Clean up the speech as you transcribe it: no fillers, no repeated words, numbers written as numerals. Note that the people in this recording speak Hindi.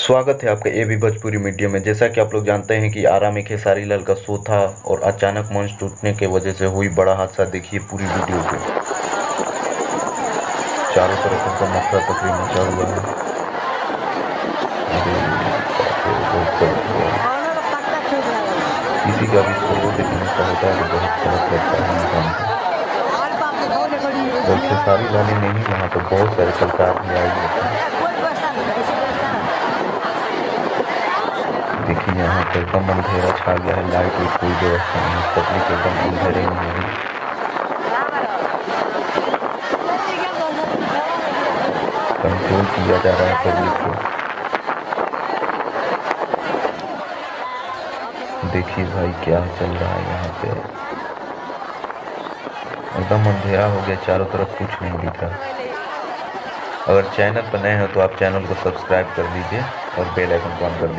स्वागत है आपका एबी भोजपुरी मीडिया में। जैसा कि आप लोग जानते हैं कि आरा में खेसारी लाल का शो था और अचानक मंच टूटने के वजह से हुई बड़ा हादसा। देखिए पूरी वीडियो पे। चारों तरफ एकदम अफरा तफरी मचा हुआ है। अरे बाप रे, बहुत गलत हुआ है। किसी का भी शो लेकिन ऐसा होता है तो बहुत गलत लगता है इंसान को। और खेसारी लाल ही नहीं, वहाँ पर बहुत सारे कलाकार भी आए हुए थे। देखिए यहाँ पर एकदम अंधेरा छा गया है, लाइट की कोई व्यवस्था नहीं, पब्लिक एकदम अंधेरे में हो गई। कंट्रोल किया जा रहा है पब्लिक को। देखिए भाई क्या चल रहा है यहाँ पे। एकदम अंधेरा हो गया, चारों तरफ कुछ नहीं दिख रहा। अगर चैनल पर नए हो तो आप चैनल को सब्सक्राइब कर दीजिए और बेल आइकन को ऑन कर दीजिए।